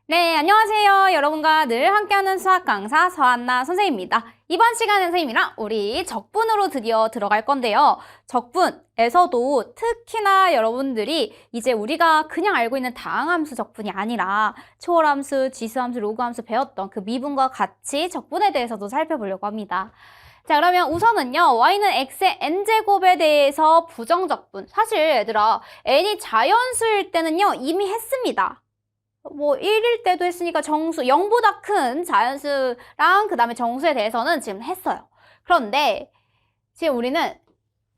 네, 안녕하세요. 여러분과 늘 함께하는 수학 강사 서한나 선생님입니다. 이번 시간에 선생님이랑 우리 적분으로 드디어 들어갈 건데요. 적분에서도 특히나 여러분들이 이제 우리가 그냥 알고 있는 다항함수 적분이 아니라 초월함수, 지수함수, 로그함수 배웠던 그 미분과 같이 적분에 대해서도 살펴보려고 합니다. 자, 그러면 우선은요, y는 x의 n제곱에 대해서 부정적분. 사실 얘들아, n이 자연수일 때는요, 이미 했습니다. 뭐 1일 때도 했으니까 정수, 0보다 큰 자연수랑 그 다음에 정수에 대해서는 지금 했어요. 그런데 지금 우리는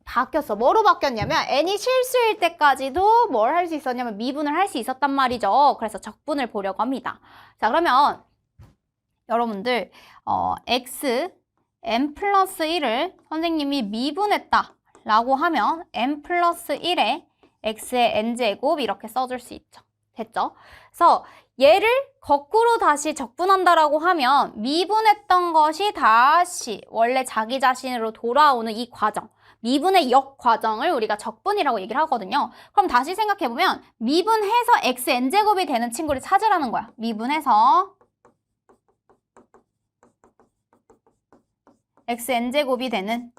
바뀌었어. 뭐로 바뀌었냐면 n이 실수일 때까지도 뭘 할 수 있었냐면 미분을 할 수 있었단 말이죠. 그래서 적분을 보려고 합니다. 자, 그러면 여러분들 x n 플러스 1을 선생님이 미분했다 라고 하면 n 플러스 1에 x의 n제곱 이렇게 써줄 수 있죠. 됐죠? 그래서 얘를 거꾸로 다시 적분한다라고 하면 미분했던 것이 다시 원래 자기 자신으로 돌아오는 이 과정, 미분의 역과정을 우리가 적분이라고 얘기를 하거든요. 그럼 다시 생각해보면 미분해서 xn제곱이 되는 친구를 찾으라는 거야. 미분해서 xn제곱이 되는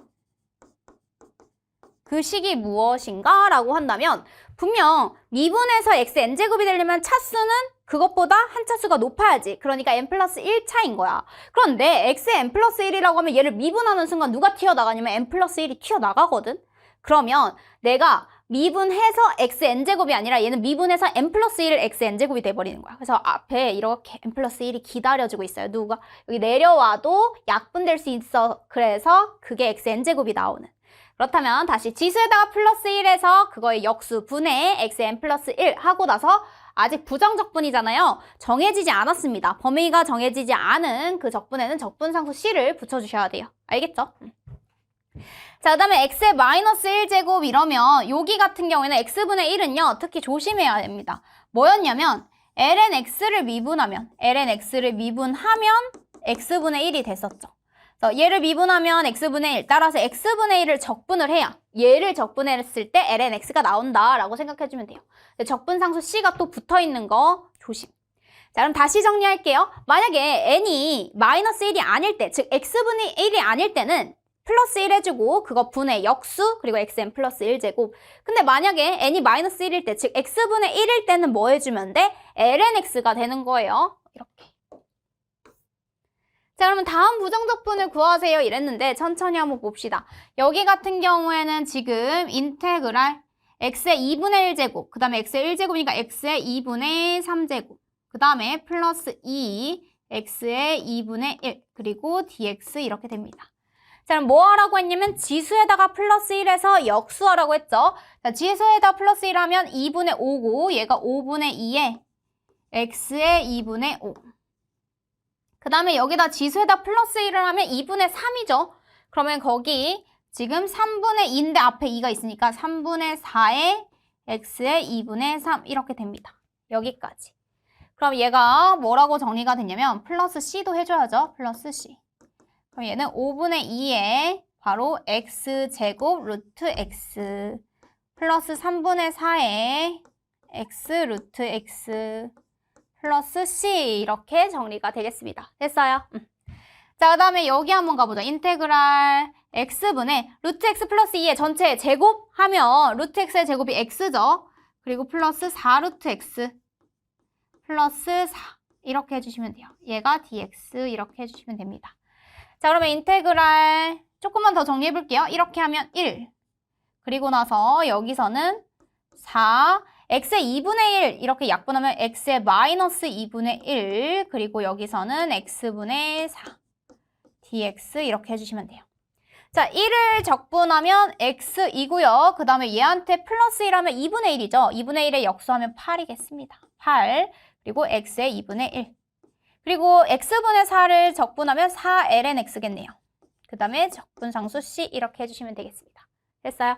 그 식이 무엇인가? 라고 한다면 분명 미분해서 xn제곱이 되려면 차수는 그것보다 한 차수가 높아야지. 그러니까 n 플러스 1 차인 거야. 그런데 x의 n 플러스 1이라고 하면 얘를 미분하는 순간 누가 튀어나가냐면 n 플러스 1이 튀어나가거든? 그러면 내가 미분해서 xn제곱이 아니라 얘는 미분해서 n 플러스 1을 xn제곱이 돼버리는 거야. 그래서 앞에 이렇게 n 플러스 1이 기다려주고 있어요. 누가 여기 내려와도 약분될 수 있어. 그래서 그게 xn제곱이 나오는. 그렇다면 다시 지수에다가 플러스 1해서 그거의 역수분의 xn 플러스 1 하고 나서 아직 부정적분이잖아요. 정해지지 않았습니다. 범위가 정해지지 않은 그 적분에는 적분상수 c를 붙여주셔야 돼요. 알겠죠? 자, 그 다음에 x의 마이너스 1제곱 이러면 여기 같은 경우에는 x분의 1은요. 특히 조심해야 됩니다. 뭐였냐면 lnx를 미분하면 x분의 1이 됐었죠. 그래서 얘를 미분하면 x분의 1, 따라서 x분의 1을 적분을 해야 얘를 적분했을 때 lnx가 나온다라고 생각해주면 돼요. 적분상수 c가 또 붙어있는 거 조심. 자, 그럼 다시 정리할게요. 만약에 n이 마이너스 1이 아닐 때, 즉 x분의 1이 아닐 때는 플러스 1 해주고 그거 분의 역수 그리고 xn 플러스 1제곱. 근데 만약에 n이 마이너스 1일 때, 즉 x분의 1일 때는 뭐 해주면 돼? lnx가 되는 거예요. 이렇게. 자, 그러면 다음 부정적분을 구하세요 이랬는데 천천히 한번 봅시다. 여기 같은 경우에는 지금 인테그랄 x의 2분의 1제곱, 그 다음에 x의 1제곱이니까 x의 2분의 3제곱, 그 다음에 플러스 2, x의 2분의 1, 그리고 dx 이렇게 됩니다. 자, 그럼 뭐 하라고 했냐면 지수에다가 플러스 1해서 역수하라고 했죠. 자, 지수에다 플러스 1 하면 2분의 5고 얘가 5분의 2에 x의 2분의 5. 그 다음에 여기다 지수에다 플러스 1을 하면 2분의 3이죠. 그러면 거기 지금 3분의 2인데 앞에 2가 있으니까 3분의 4에 x의 2분의 3 이렇게 됩니다. 여기까지. 그럼 얘가 뭐라고 정리가 됐냐면 플러스 c도 해줘야죠. 플러스 c. 그럼 얘는 5분의 2에 바로 x제곱 루트 x 플러스 3분의 4에 x 루트 x 플러스 c 이렇게 정리가 되겠습니다. 됐어요? 자, 그 다음에 여기 한번 가보자. 인테그랄 x분의 루트 x 플러스 2의 전체 제곱 하면 루트 x의 제곱이 x죠. 그리고 플러스 4 루트 x 플러스 4 이렇게 해주시면 돼요. 얘가 dx 이렇게 해주시면 됩니다. 자, 그러면 인테그랄 조금만 더 정리해볼게요. 이렇게 하면 1 그리고 나서 여기서는 4 x의 2분의 1 이렇게 약분하면 x의 마이너스 2분의 1 그리고 여기서는 x분의 4 dx 이렇게 해주시면 돼요. 자, 1을 적분하면 x이고요. 그 다음에 얘한테 플러스 1하면 2분의 1이죠. 2분의 1에 역수하면 8이겠습니다. 8 그리고 x의 2분의 1 그리고 x분의 4를 적분하면 4lnx겠네요. 그 다음에 적분상수 c 이렇게 해주시면 되겠습니다. 됐어요?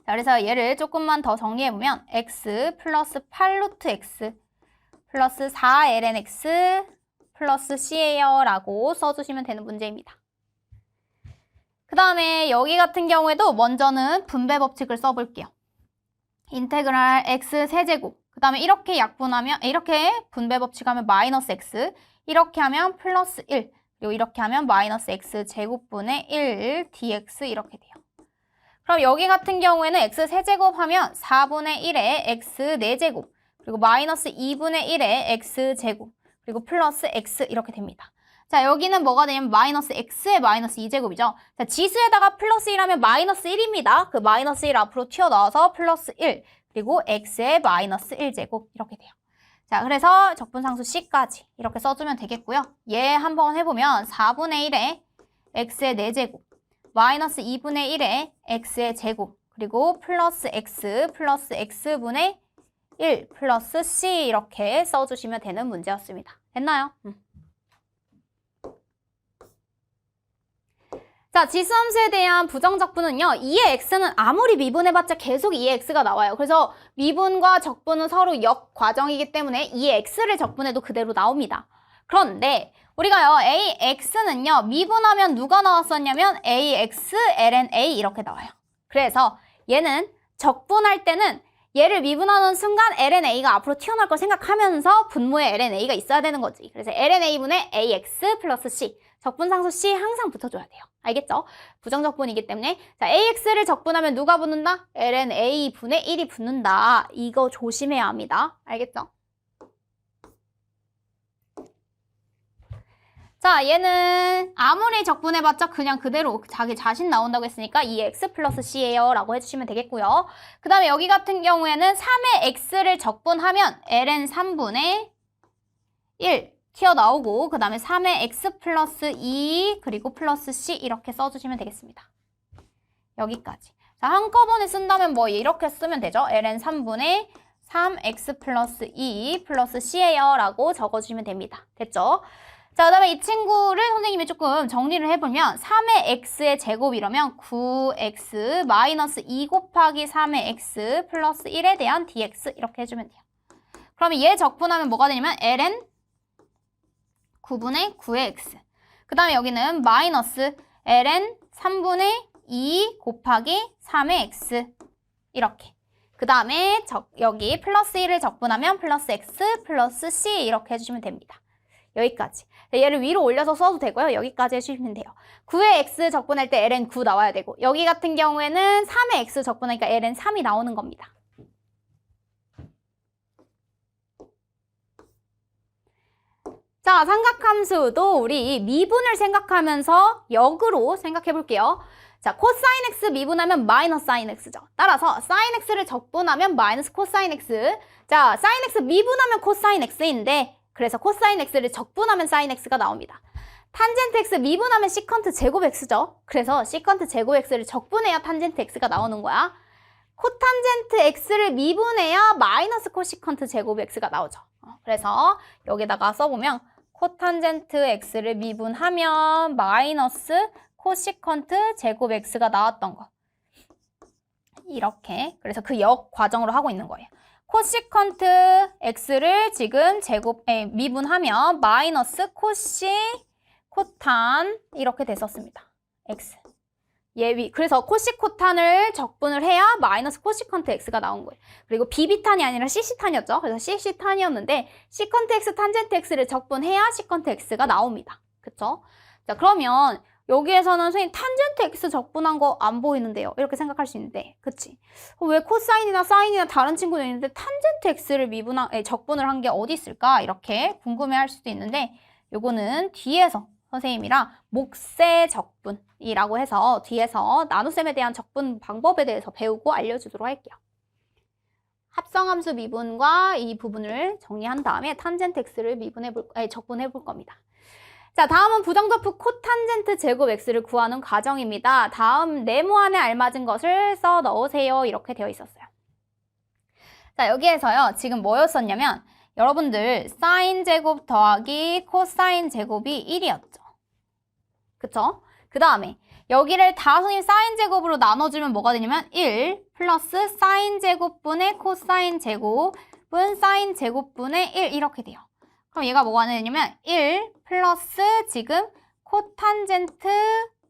자, 그래서 얘를 조금만 더 정리해보면 x 플러스 8 루트 x 플러스 4lnx 플러스 c예요 라고 써주시면 되는 문제입니다. 그 다음에 여기 같은 경우에도 먼저는 분배 법칙을 써볼게요. 인테그랄 x 세제곱 그 다음에 이렇게 약분하면, 이렇게 분배 법칙하면 마이너스 x, 이렇게 하면 플러스 1, 그리고 이렇게 하면 마이너스 x 제곱분의 1 dx 이렇게 돼요. 그럼 여기 같은 경우에는 x 세제곱 하면 4분의 1에 x 4제곱, 그리고 마이너스 2분의 1에 x 제곱, 그리고 플러스 x 이렇게 됩니다. 자, 여기는 뭐가 되냐면 마이너스 x에 마이너스 2제곱이죠. 자, 지수에다가 플러스 1하면 마이너스 1입니다. 그 마이너스 1 앞으로 튀어나와서 플러스 1, 그리고 x에 마이너스 1제곱 이렇게 돼요. 자, 그래서 적분상수 c까지 이렇게 써주면 되겠고요. 얘 한번 해보면 4분의 1에 x의 4제곱, 마이너스 2분의 1에 x의 제곱, 그리고 플러스 x분의 1 플러스 c 이렇게 써주시면 되는 문제였습니다. 됐나요? 자, 지수함수에 대한 부정적분은요. 2의 x는 아무리 미분해봤자 계속 2의 x가 나와요. 그래서 미분과 적분은 서로 역과정이기 때문에 2의 x를 적분해도 그대로 나옵니다. 그런데 우리가요. ax는요. 미분하면 누가 나왔었냐면 ax, ln a 이렇게 나와요. 그래서 얘는 적분할 때는 얘를 미분하는 순간 ln a가 앞으로 튀어나올 걸 생각하면서 분모에 ln a가 있어야 되는 거지. 그래서 ln a분의 ax 플러스 c. 적분상수 c 항상 붙여줘야 돼요. 알겠죠? 부정적분이기 때문에 자 ax를 적분하면 누가 붙는다? ln a 분의 1이 붙는다. 이거 조심해야 합니다. 알겠죠? 자 얘는 아무리 적분해봤자 그냥 그대로 자기 자신 나온다고 했으니까 이 x 플러스 c예요 라고 해주시면 되겠고요. 그 다음에 여기 같은 경우에는 3의 x를 적분하면 ln 3분의 1 튀어나오고 그 다음에 3의 x 플러스 2 그리고 플러스 c 이렇게 써주시면 되겠습니다. 여기까지. 자 한꺼번에 쓴다면 뭐 이렇게 쓰면 되죠. ln 3분의 3x 플러스 2 플러스 c예요 라고 적어주시면 됩니다. 됐죠? 자, 그 다음에 이 친구를 선생님이 조금 정리를 해보면 3의 x의 제곱 이러면 9x 마이너스 2 곱하기 3의 x 플러스 1에 대한 dx 이렇게 해주면 돼요. 그러면 얘 적분하면 뭐가 되냐면 ln 9분의 9의 x. 그 다음에 여기는 마이너스 ln 3분의 2 곱하기 3의 x. 이렇게. 그 다음에 여기 플러스 1을 적분하면 플러스 x 플러스 c 이렇게 해주시면 됩니다. 여기까지. 얘를 위로 올려서 써도 되고요. 여기까지 해주시면 돼요. 9의 x 적분할 때 ln 9 나와야 되고 여기 같은 경우에는 3의 x 적분하니까 ln 3이 나오는 겁니다. 자, 삼각함수도 우리 미분을 생각하면서 역으로 생각해 볼게요. 자, 코사인 x 미분하면 마이너스 사인 x죠. 따라서 사인 x를 적분하면 마이너스 코사인 x. 자, 사인 x 미분하면 코사인 x인데 그래서 코사인 x를 적분하면 사인 x가 나옵니다. 탄젠트 x 미분하면 시컨트 제곱 x죠. 그래서 시컨트 제곱 x를 적분해야 탄젠트 x가 나오는 거야. 코탄젠트 x를 미분해야 마이너스 코시컨트 제곱 x가 나오죠. 그래서 여기다가 써보면 코탄젠트 x를 미분하면 마이너스 코시컨트 제곱 x가 나왔던 거. 이렇게. 그래서 그 역 과정으로 하고 있는 거예요. 코시컨트 x를 지금 미분하면 마이너스 코시 코탄 이렇게 됐었습니다. x. 그래서 코시코탄을 적분을 해야 마이너스 코시컨트 x가 나온 거예요. 그리고 b비탄이 아니라 cc탄이었죠. 그래서 cc탄이었는데 시컨트 x, 탄젠트 x를 적분해야 시컨트 x가 나옵니다. 그쵸? 자, 그러면 여기에서는 선생님 탄젠트 x 적분한 거 안 보이는데요. 이렇게 생각할 수 있는데, 그치? 왜 코사인이나 사인이나 다른 친구도 있는데 탄젠트 x를 적분을 한 게 어디 있을까? 이렇게 궁금해할 수도 있는데, 요거는 뒤에서 선생님이랑 목세 적분이라고 해서 뒤에서 나눗셈에 대한 적분 방법에 대해서 배우고 알려주도록 할게요. 합성함수 미분과 이 부분을 정리한 다음에 탄젠트 x를 적분해 볼 겁니다. 자, 다음은 부정적분 코탄젠트 제곱 x를 구하는 과정입니다. 다음 네모안에 알맞은 것을 써 넣으세요. 이렇게 되어 있었어요. 자, 여기에서요. 지금 뭐였었냐면 여러분들 사인 제곱 더하기 코사인 제곱이 1이었죠. 그쵸? 그 다음에 여기를 다 선생님 사인 제곱으로 나눠주면 뭐가 되냐면 1 플러스 사인 제곱분의 코사인 제곱은 사인 제곱분의 1 이렇게 돼요. 그럼 얘가 뭐가 되냐면 1 플러스 지금 코탄젠트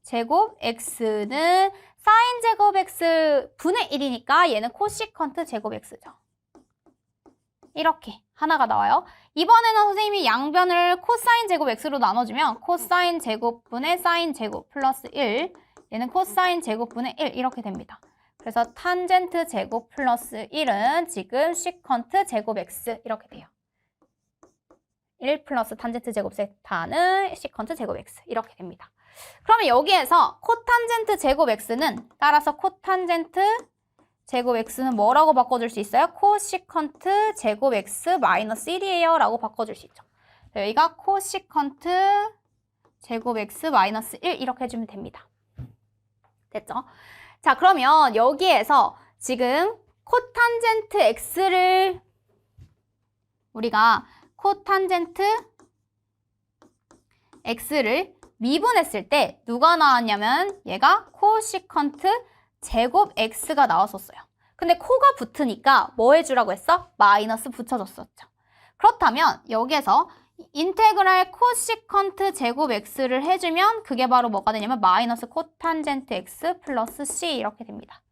제곱 x는 사인 제곱 x 분의 1이니까 얘는 코시컨트 제곱 x죠. 이렇게 하나가 나와요. 이번에는 선생님이 양변을 코사인 제곱 x로 나눠주면 코사인 제곱분의 사인 제곱 플러스 1, 얘는 코사인 제곱분의 1 이렇게 됩니다. 그래서 탄젠트 제곱 플러스 1은 지금 시컨트 제곱 x 이렇게 돼요. 1 플러스 탄젠트 제곱 세타는 시컨트 제곱 x 이렇게 됩니다. 그러면 여기에서 코탄젠트 제곱 x는 따라서 코탄젠트 제곱 x는 뭐라고 바꿔줄 수 있어요? 코시컨트 제곱 x 마이너스 1이에요 라고 바꿔줄 수 있죠. 여기가 코시컨트 제곱 x 마이너스 1 이렇게 해주면 됩니다. 됐죠? 자, 그러면 여기에서 지금 코탄젠트 x를 우리가 코탄젠트 x를 미분했을 때 누가 나왔냐면 얘가 코시컨트 제곱 x가 나왔었어요. 근데 코가 붙으니까 뭐 해주라고 했어? 마이너스 붙여줬었죠. 그렇다면 여기에서 인테그랄 코시컨트 제곱 x를 해주면 그게 바로 뭐가 되냐면 마이너스 코탄젠트 x 플러스 c 이렇게 됩니다.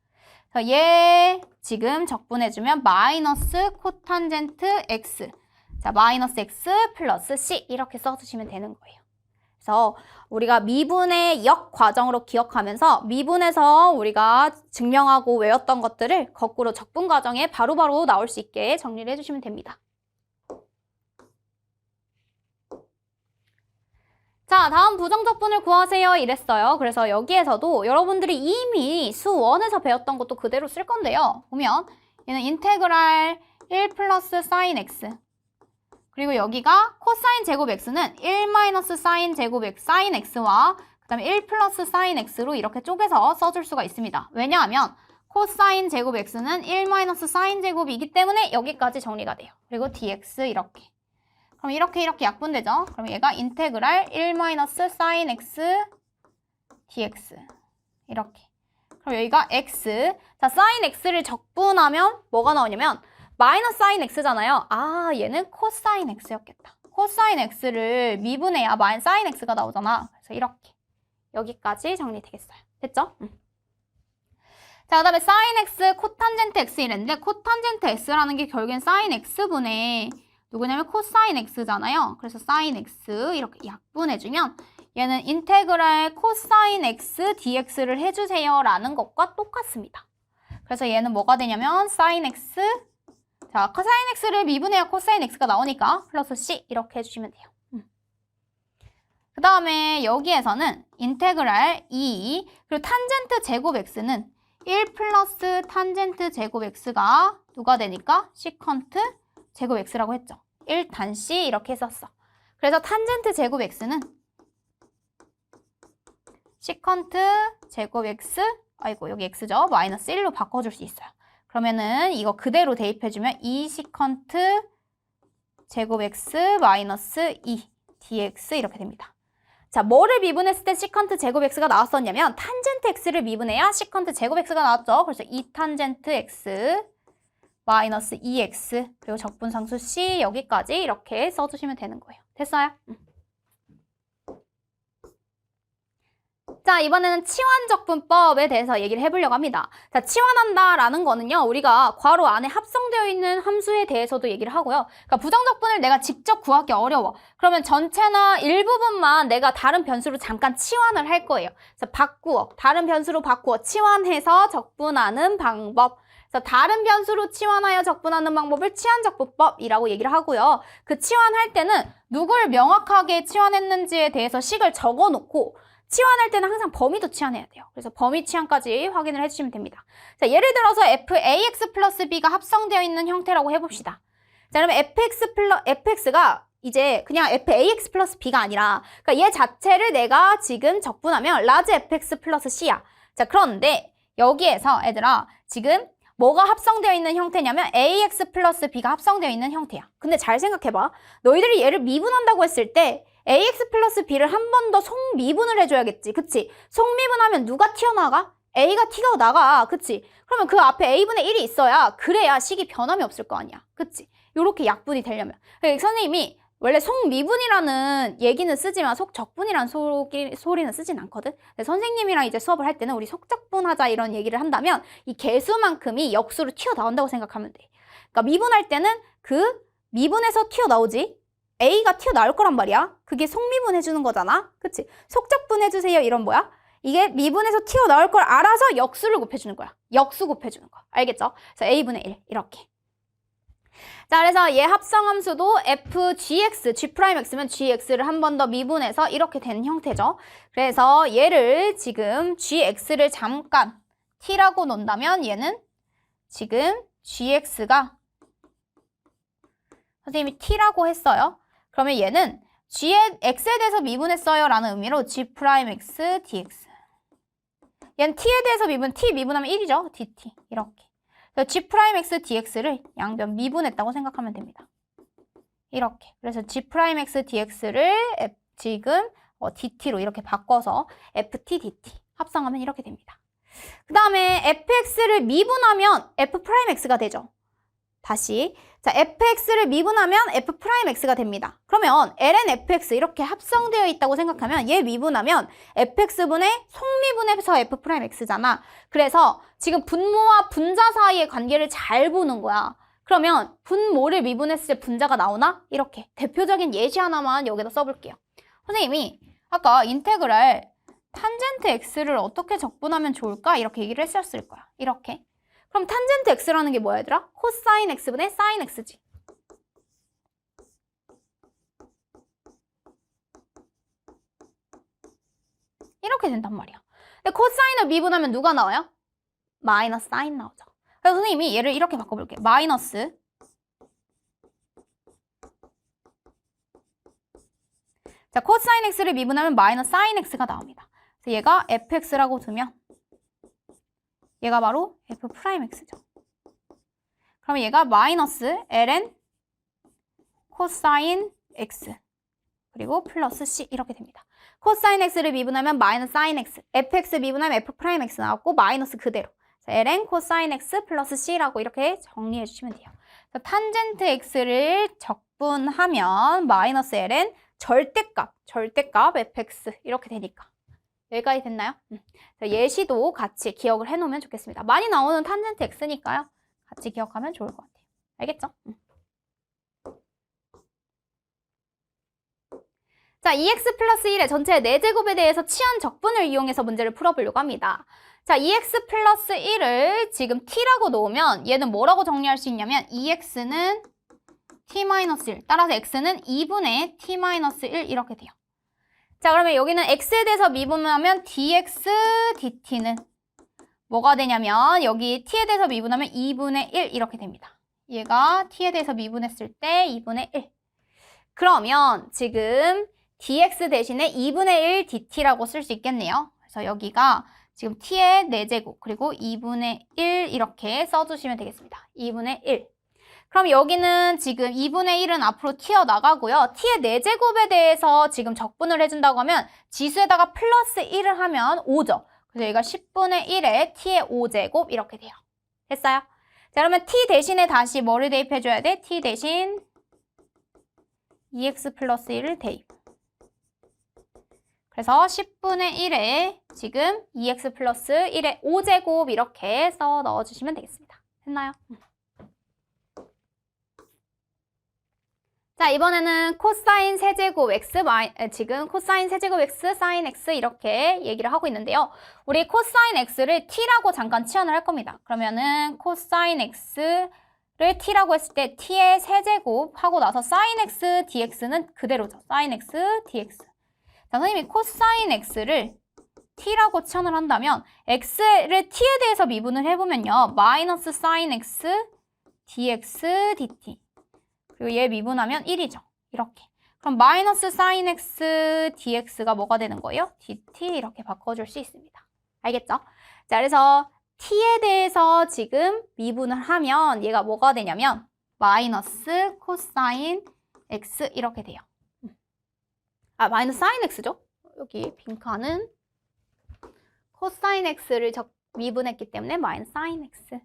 그래서 얘 지금 적분해주면 마이너스 코탄젠트 x, 자 마이너스 x 플러스 c 이렇게 써주시면 되는 거예요. 그래서 우리가 미분의 역 과정으로 기억하면서 미분에서 우리가 증명하고 외웠던 것들을 거꾸로 적분 과정에 바로바로 나올 수 있게 정리를 해주시면 됩니다. 자, 다음 부정적분을 구하세요 이랬어요. 그래서 여기에서도 여러분들이 이미 수 1에서 배웠던 것도 그대로 쓸 건데요. 보면 얘는 인테그랄 1 플러스 사인 x, 그리고 여기가 코사인 제곱 x는 1 마이너스 사인 제곱 x, 사인 x와 그 다음에 1 플러스 사인 x로 이렇게 쪼개서 써줄 수가 있습니다. 왜냐하면 코사인 제곱 x는 1 마이너스 사인 제곱이기 때문에 여기까지 정리가 돼요. 그리고 dx 이렇게. 그럼 이렇게 약분되죠? 그럼 얘가 인테그랄 1 마이너스 사인 x dx 이렇게. 그럼 여기가 x. 자, 사인 x를 적분하면 뭐가 나오냐면 마이너스 사인 x잖아요. 아, 얘는 코사인 x였겠다. 코사인 x를 미분해야 사인 x가 나오잖아. 그래서 이렇게 여기까지 정리되겠어요. 됐죠? 자, 그 다음에 사인 x, 코탄젠트 x 이랬는데 코탄젠트 x라는 게 결국엔 사인 x분의 누구냐면 코사인 x잖아요. 그래서 사인 x 이렇게 약분해주면 얘는 인테그랄 코사인 x dx를 해주세요 라는 것과 똑같습니다. 그래서 얘는 뭐가 되냐면 사인 x, 자 코사인 x를 미분해야 코사인 x가 나오니까 플러스 c 이렇게 해주시면 돼요. 그 다음에 여기에서는 인테그랄 2 그리고 탄젠트 제곱 x는 1 플러스 탄젠트 제곱 x가 누가 되니까 시컨트 제곱 x라고 했죠. 1 단시 이렇게 썼어. 그래서 탄젠트 제곱 x는 시컨트 제곱 x, 아이고 여기 x죠. 마이너스 1로 바꿔줄 수 있어요. 그러면은 이거 그대로 대입해주면 2 시컨트 제곱 x 마이너스 2 dx 이렇게 됩니다. 자, 뭐를 미분했을 때 시컨트 제곱 x가 나왔었냐면 탄젠트 x를 미분해야 시컨트 제곱 x가 나왔죠. 그래서 2 탄젠트 x 마이너스 2x 그리고 적분상수 c 여기까지 이렇게 써주시면 되는 거예요. 됐어요? 자, 이번에는 치환적분법에 대해서 얘기를 해보려고 합니다. 자, 치환한다라는 거는요, 우리가 괄호 안에 합성되어 있는 함수에 대해서도 얘기를 하고요. 그러니까 부정적분을 내가 직접 구하기 어려워. 그러면 전체나 일부분만 내가 다른 변수로 잠깐 치환을 할 거예요. 그래서 바꾸어, 다른 변수로 바꾸어, 치환해서 적분하는 방법. 그래서 다른 변수로 치환하여 적분하는 방법을 치환적분법이라고 얘기를 하고요. 그 치환할 때는 누굴 명확하게 치환했는지에 대해서 식을 적어놓고 치환할 때는 항상 범위도 치환해야 돼요. 그래서 범위 치환까지 확인을 해주시면 됩니다. 자, 예를 들어서 fax 플러스 b가 합성되어 있는 형태라고 해봅시다. 자, 그러면 fx가 이제 그냥 fax 플러스 b가 아니라 그러니까 얘 자체를 내가 지금 적분하면 라지 fx 플러스 c야. 자, 그런데 여기에서 얘들아 지금 뭐가 합성되어 있는 형태냐면 ax 플러스 b가 합성되어 있는 형태야. 근데 잘 생각해봐. 너희들이 얘를 미분한다고 했을 때 ax 플러스 b를 한 번 더 속미분을 해줘야겠지. 그치? 속미분하면 누가 튀어나가? a가 튀어나가. 그치? 그러면 그 앞에 a분의 1이 있어야 그래야 식이 변함이 없을 거 아니야. 그치? 요렇게 약분이 되려면. 선생님이 원래 속미분이라는 얘기는 쓰지만 속적분이라는 소리는 쓰진 않거든. 근데 선생님이랑 이제 수업을 할 때는 우리 속적분하자 이런 얘기를 한다면 이 개수만큼이 역수로 튀어나온다고 생각하면 돼. 그러니까 미분할 때는 그 미분에서 튀어나오지. A가 튀어나올 거란 말이야. 그게 속미분 해주는 거잖아. 그치? 속적분 해주세요. 이런 뭐야? 이게 미분에서 튀어나올 걸 알아서 역수를 곱해주는 거야. 역수 곱해주는 거. 알겠죠? 그래서 A분의 1 이렇게. 자, 그래서 얘 합성함수도 fgx, g'x면 gx를 한 번 더 미분해서 이렇게 되는 형태죠. 그래서 얘를 지금 gx를 잠깐 t라고 놓는다면 얘는 지금 gx가 선생님이 t라고 했어요. 그러면 얘는 x에 대해서 미분했어요 라는 의미로 g'x dx. 얘는 t에 대해서 t 미분하면 1이죠. dt 이렇게. 그래서 g'x dx를 양변 미분했다고 생각하면 됩니다. 이렇게. 그래서 g'x dx를 지금 dt로 이렇게 바꿔서 ft dt 합성하면 이렇게 됩니다. 그 다음에 fx를 미분하면 f'x가 되죠. 다시. 자, fx를 미분하면 f'x가 됩니다. 그러면 ln fx 이렇게 합성되어 있다고 생각하면 얘 미분하면 fx분의 속미분해서 f'x잖아. 그래서 지금 분모와 분자 사이의 관계를 잘 보는 거야. 그러면 분모를 미분했을 때 분자가 나오나? 이렇게 대표적인 예시 하나만 여기다 써볼게요. 선생님이 아까 인테그랄 탄젠트 x를 어떻게 적분하면 좋을까? 이렇게 얘기를 했었을 거야. 이렇게. 그럼 탄젠트 x라는 게 뭐야, 얘들아? 코사인 x분의 사인 x지. 이렇게 된단 말이야. 근데 코사인을 미분하면 누가 나와요? 마이너스 사인 나오죠. 그래서 선생님이 얘를 이렇게 바꿔볼게요. 마이너스 자, 코사인 x를 미분하면 마이너스 사인 x가 나옵니다. 그래서 얘가 fx라고 두면 얘가 바로 f'x죠. 그러면 얘가 마이너스 ln 코사인 x 그리고 플러스 c 이렇게 됩니다. 코사인 x를 미분하면 마이너스 사인 x, fx 미분하면 f'x 나왔고 마이너스 그대로. ln 코사인 x 플러스 c라고 이렇게 정리해 주시면 돼요. 탄젠트 x를 적분하면 마이너스 ln 절대값 fx 이렇게 되니까. 여기까지 됐나요? 예시도 같이 기억을 해놓으면 좋겠습니다. 많이 나오는 탄젠트 x니까요. 같이 기억하면 좋을 것 같아요. 알겠죠? 자, 2x 플러스 1의 전체 4제곱에 대해서 치한 적분을 이용해서 문제를 풀어보려고 합니다. 자, 2x 플러스 1을 지금 t라고 놓으면 얘는 뭐라고 정리할 수 있냐면 2x는 t-1 따라서 x는 2분의 t-1 이렇게 돼요. 자, 그러면 여기는 x에 대해서 미분하면 dx, dt는 뭐가 되냐면 여기 t에 대해서 미분하면 2분의 1 이렇게 됩니다. 얘가 t에 대해서 미분했을 때 2분의 1. 그러면 지금 dx 대신에 2분의 1 dt라고 쓸 수 있겠네요. 그래서 여기가 지금 t의 4제곱 그리고 2분의 1 이렇게 써주시면 되겠습니다. 2분의 1. 그럼 여기는 지금 2분의 1은 앞으로 튀어나가고요. t의 4제곱에 대해서 지금 적분을 해준다고 하면 지수에다가 플러스 1을 하면 5죠. 그래서 여기가 10분의 1에 t의 5제곱 이렇게 돼요. 됐어요? 자, 그러면 t 대신에 다시 뭐를 대입해줘야 돼? t 대신 2x 플러스 1을 대입. 그래서 10분의 1에 지금 2x 플러스 1의 5제곱 이렇게 써 넣어주시면 되겠습니다. 됐나요? 자, 이번에는 코사인 세제곱 x, 지금 코사인 세제곱 x, 사인 x 이렇게 얘기를 하고 있는데요. 우리 코사인 x를 t라고 잠깐 치환을 할 겁니다. 그러면은 코사인 x를 t라고 했을 때 t의 세제곱 하고 나서 사인 x, dx는 그대로죠. 사인 x, dx. 자, 선생님이 코사인 x를 t라고 치환을 한다면 x를 t에 대해서 미분을 해보면요. 마이너스 사인 x, dx, dt. 그리고 얘 미분하면 1이죠. 이렇게. 그럼 마이너스 사인 x dx가 뭐가 되는 거예요? dt 이렇게 바꿔줄 수 있습니다. 알겠죠? 자, 그래서 t에 대해서 지금 미분을 하면 얘가 뭐가 되냐면 마이너스 코사인 x 이렇게 돼요. 아, 마이너스 사인 x죠? 여기 빈칸은 코사인 x를 미분했기 때문에 마이너스 사인 x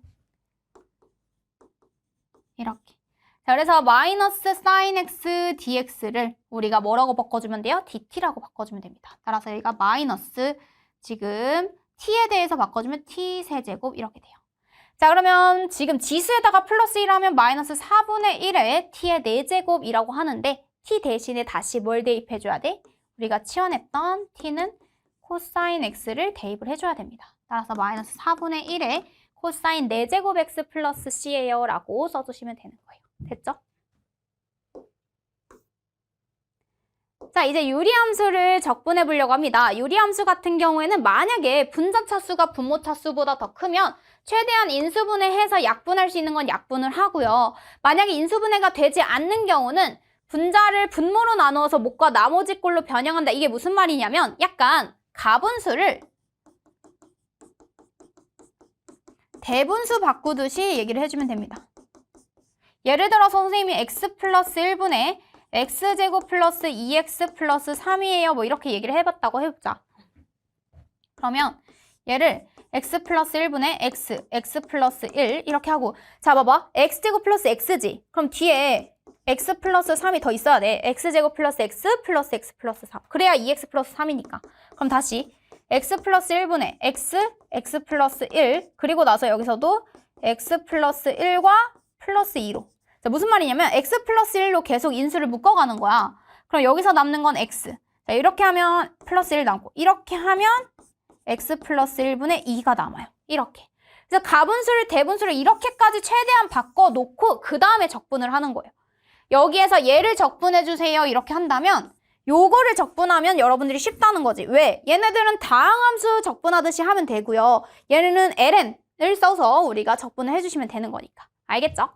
이렇게. 자, 그래서 마이너스 사인 x dx를 우리가 뭐라고 바꿔주면 돼요? dt라고 바꿔주면 됩니다. 따라서 여기가 마이너스 지금 t에 대해서 바꿔주면 t 세제곱 이렇게 돼요. 자, 그러면 지금 지수에다가 플러스 1 하면 마이너스 4분의 1의 t의 4제곱이라고 하는데 t 대신에 다시 뭘 대입해줘야 돼? 우리가 치환했던 t는 코사인 x를 대입을 해줘야 됩니다. 따라서 마이너스 4분의 1의 코사인 4제곱 x 플러스 c예요 라고 써주시면 되는 거예요. 됐죠? 자, 이제 유리함수를 적분해 보려고 합니다. 유리함수 같은 경우에는 만약에 분자차수가 분모차수보다 더 크면 최대한 인수분해해서 약분할 수 있는 건 약분을 하고요. 만약에 인수분해가 되지 않는 경우는 분자를 분모로 나누어서 목과 나머지 꼴로 변형한다. 이게 무슨 말이냐면 약간 가분수를 대분수 바꾸듯이 얘기를 해주면 됩니다. 예를 들어서 선생님이 x 플러스 1분의 x제곱 플러스 2x 플러스 3이에요. 뭐 이렇게 얘기를 해봤다고 해보자. 그러면 얘를 x 플러스 1분의 x 플러스 1 이렇게 하고 자 봐봐. x제곱 플러스 x지. 그럼 뒤에 x 플러스 3이 더 있어야 돼. x제곱 플러스 x 플러스 x 플러스 3. 그래야 2x 플러스 3이니까. 그럼 다시 x 플러스 1분의 x 플러스 1 그리고 나서 여기서도 x 플러스 1과 플러스 2로 자, 무슨 말이냐면 x 플러스 1로 계속 인수를 묶어가는 거야. 그럼 여기서 남는 건 x. 자, 이렇게 하면 플러스 1 남고 이렇게 하면 x 플러스 1분의 2가 남아요. 이렇게. 그래서 가분수를 대분수를 이렇게까지 최대한 바꿔놓고 그 다음에 적분을 하는 거예요. 여기에서 얘를 적분해주세요. 이렇게 한다면 요거를 적분하면 여러분들이 쉽다는 거지. 왜? 얘네들은 다항함수 적분하듯이 하면 되고요. 얘네는 ln을 써서 우리가 적분을 해주시면 되는 거니까. 알겠죠?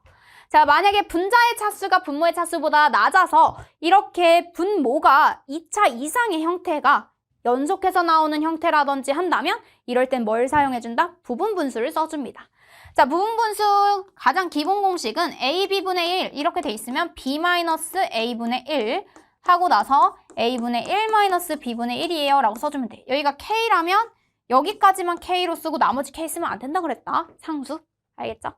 자, 만약에 분자의 차수가 분모의 차수보다 낮아서 이렇게 분모가 2차 이상의 형태가 연속해서 나오는 형태라든지 한다면 이럴 땐 뭘 사용해준다? 부분분수를 써줍니다. 자, 부분분수 가장 기본 공식은 ab분의 1 이렇게 돼 있으면 b-a분의 1 하고 나서 a분의 1 b분의 1이에요 라고 써주면 돼. 여기가 k라면 여기까지만 k로 쓰고 나머지 k 쓰면 안 된다 그랬다. 상수. 알겠죠?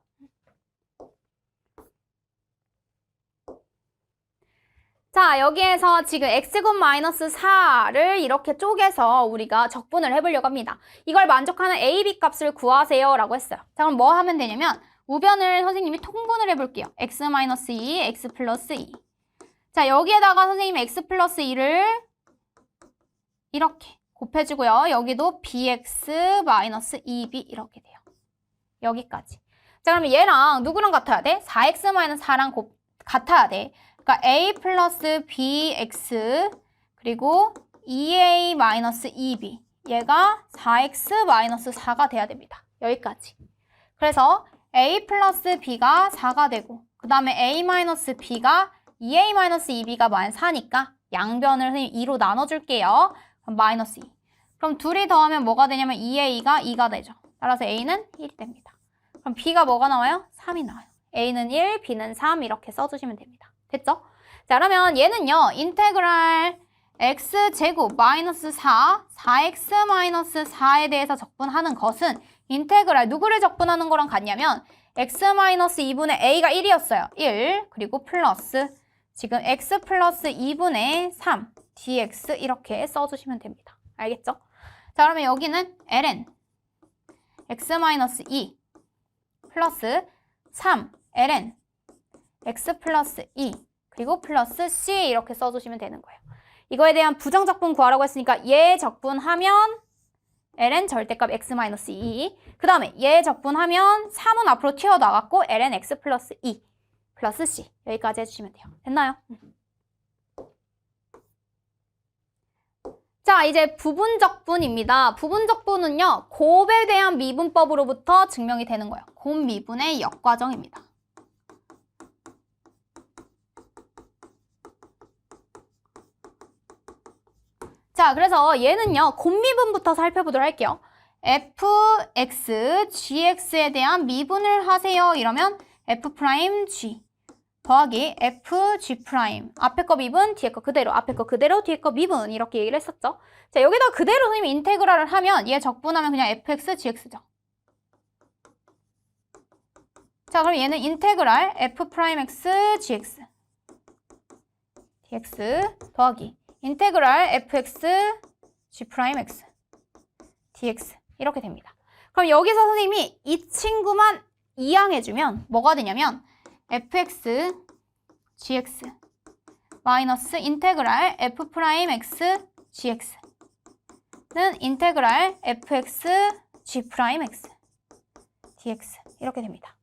자, 여기에서 지금 x곱 마이너스 4를 이렇게 쪼개서 우리가 적분을 해보려고 합니다. 이걸 만족하는 a, b 값을 구하세요 라고 했어요. 자, 그럼 뭐 하면 되냐면 우변을 선생님이 통분을 해볼게요. x 마이너스 2, x 플러스 2. 자, 여기에다가 선생님이 x 플러스 2를 이렇게 곱해주고요. 여기도 bx 마이너스 2b 이렇게 돼요. 여기까지. 자, 그러면 얘랑 누구랑 같아야 돼? 4x 마이너스 4랑 같아야 돼. 그러니까 a 플러스 bx 그리고 2a 마이너스 2b 얘가 4x 마이너스 4가 돼야 됩니다. 여기까지. 그래서 a 플러스 b가 4가 되고 그 다음에 a 마이너스 b가 2a 마이너스 2b가 마이너스 4니까 양변을 2로 나눠줄게요. 그럼 마이너스 2. 그럼 둘이 더하면 뭐가 되냐면 2a가 2가 되죠. 따라서 a는 1이 됩니다. 그럼 b가 뭐가 나와요? 3이 나와요. a는 1, b는 3 이렇게 써주시면 됩니다. 됐죠? 자, 그러면 얘는요. 인테그랄 x제곱 마이너스 4x 마이너스 4에 대해서 적분하는 것은 인테그랄 누구를 적분하는 거랑 같냐면 x 마이너스 2분의 a가 1이었어요. 1 그리고 플러스 지금 x 플러스 2분의 3 dx 이렇게 써주시면 됩니다. 알겠죠? 자, 그러면 여기는 ln x 마이너스 2 플러스 3 ln x 플러스 2 그리고 플러스 c 이렇게 써주시면 되는 거예요. 이거에 대한 부정적분 구하라고 했으니까 얘 적분하면 ln 절대값 x 마이너스 2 그 다음에 얘 적분하면 3은 앞으로 튀어나갔고 ln x 플러스 2 플러스 c 여기까지 해주시면 돼요. 됐나요? 자, 이제 부분적분입니다. 부분적분은요. 곱에 대한 미분법으로부터 증명이 되는 거예요. 곱 미분의 역과정입니다. 자, 그래서 얘는요. 곱미분부터 살펴보도록 할게요. fx, gx에 대한 미분을 하세요. 이러면 f'g 더하기 fg'. 앞에 거 미분, 뒤에 거 그대로. 앞에 거 그대로, 뒤에 거 미분. 이렇게 얘기를 했었죠. 자, 여기다 그대로 선생님이 인테그랄을 하면 얘 적분하면 그냥 fx, gx죠. 자, 그럼 얘는 인테그랄 f'x, gx dx 더하기 인테그랄 fx, g'x dx 이렇게 됩니다. 그럼 여기서 선생님이 이 친구만 이항해주면 뭐가 되냐면 fx gx 마이너스 인테그랄 f 프라임 x gx는 인테그랄 fx g 프라임 x dx 이렇게 됩니다.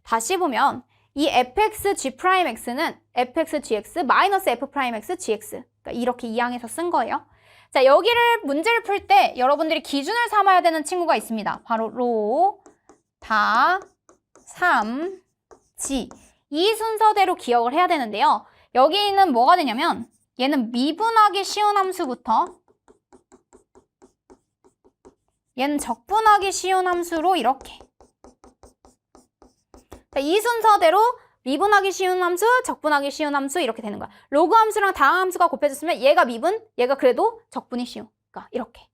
다시 보면 이 fx g 프라임 x는 fx gx 마이너스 f 프라임 x gx 그러니까 이렇게 이항해서 쓴 거예요. 자, 여기를 문제를 풀 때 여러분들이 기준을 삼아야 되는 친구가 있습니다. 바로 로, 다, 3, 지. 이 순서대로 기억을 해야 되는데요. 여기는 뭐가 되냐면 얘는 미분하기 쉬운 함수부터 얘는 적분하기 쉬운 함수로 이렇게. 자, 이 순서대로 미분하기 쉬운 함수, 적분하기 쉬운 함수 이렇게 되는 거야. 로그 함수랑 다항 함수가 곱해졌으면 얘가 미분, 얘가 그래도 적분이 쉬운. 그러니까 이렇게.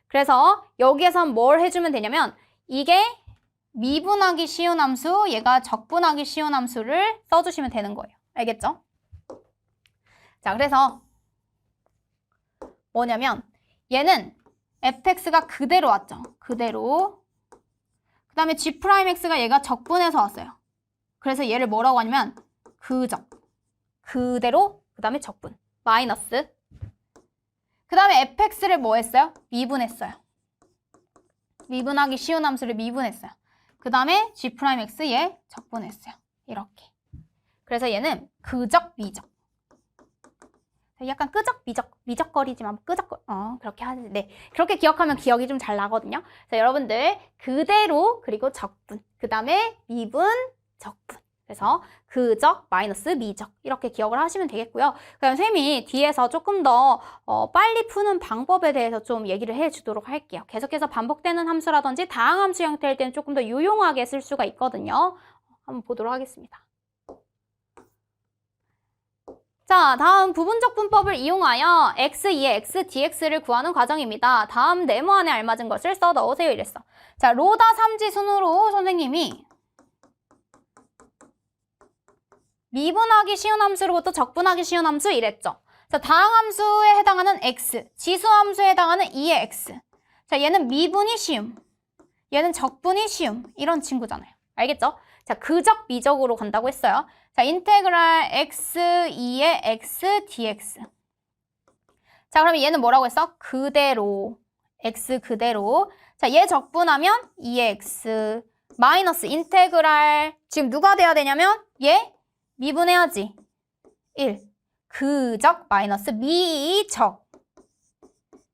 그래서 여기에선 뭘 해주면 되냐면 이게 미분하기 쉬운 함수, 얘가 적분하기 쉬운 함수를 써주시면 되는 거예요. 알겠죠? 자, 그래서 뭐냐면 얘는 fx가 그대로 왔죠. 그대로. 그 다음에 g'x가 얘가 적분해서 왔어요. 그래서 얘를 뭐라고 하냐면 그적. 그대로 그 다음에 적분. 마이너스. 그 다음에 fx를 뭐 했어요? 미분했어요. 미분하기 쉬운 함수를 미분했어요. 그 다음에 g'x 얘 적분했어요. 이렇게. 그래서 얘는 그적, 미적. 약간 끄적, 미적거리지만 그렇게 하지. 네. 그렇게 기억하면 기억이 좀 잘 나거든요. 자, 여러분들 그대로 그리고 적분. 그 다음에 미분, 적분. 그래서 그적, 마이너스, 미적 이렇게 기억을 하시면 되겠고요. 그럼 쌤이 뒤에서 조금 더 빨리 푸는 방법에 대해서 좀 얘기를 해주도록 할게요. 계속해서 반복되는 함수라든지 다항 함수 형태일 때는 조금 더 유용하게 쓸 수가 있거든요. 한번 보도록 하겠습니다. 자, 다음 부분적 분법을 이용하여 x2의 x, dx를 구하는 과정입니다. 다음 네모안에 알맞은 것을 써 넣으세요 이랬어. 자, 로다 3지 순으로 선생님이 미분하기 쉬운 함수로부터 적분하기 쉬운 함수 이랬죠. 자, 다항 함수에 해당하는 x, 지수 함수에 해당하는 2의 x. 자, 얘는 미분이 쉬움, 얘는 적분이 쉬움 이런 친구잖아요. 알겠죠? 자, 그적, 미적으로 간다고 했어요. 자, 인테그랄 x2의 x dx. 자, 그러면 얘는 뭐라고 했어? 그대로, x 그대로. 자, 얘 적분하면 2의 x 마이너스 인테그랄. 지금 누가 돼야 되냐면 얘 미분해야지. 1. 그적 마이너스 미적.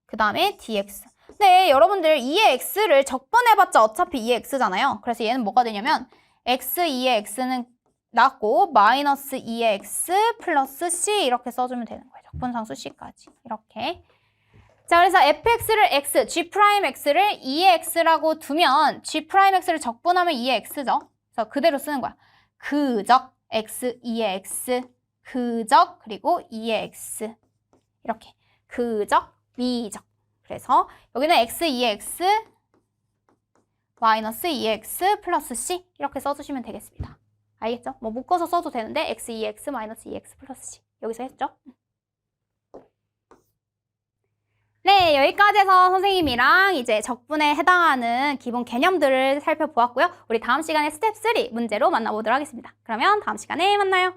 그 다음에 dx. 네, 여러분들 2의 x를 적분해봤자 어차피 2의 x잖아요. 그래서 얘는 뭐가 되냐면 x2의 x는 낮고 마이너스 2의 x 플러스 c 이렇게 써주면 되는 거예요. 적분상수 c까지. 이렇게. 자, 그래서 fx를 x, g'x를 2의 x라고 두면 g'x를 적분하면 2의 x죠. 그래서 그대로 쓰는 거야. 그적 x, 2의 x, 그적 그리고 2의 x. 이렇게. 그적, 미적. 그래서 여기는 x, 2의 x 마이너스 2의 x 플러스 c 이렇게 써주시면 되겠습니다. 알겠죠? 뭐 묶어서 써도 되는데 x, 2의 x 마이너스 2의 x 플러스 c 여기서 했죠? 네, 여기까지 해서 선생님이랑 이제 적분에 해당하는 기본 개념들을 살펴보았고요. 우리 다음 시간에 스텝 3 문제로 만나보도록 하겠습니다. 그러면 다음 시간에 만나요.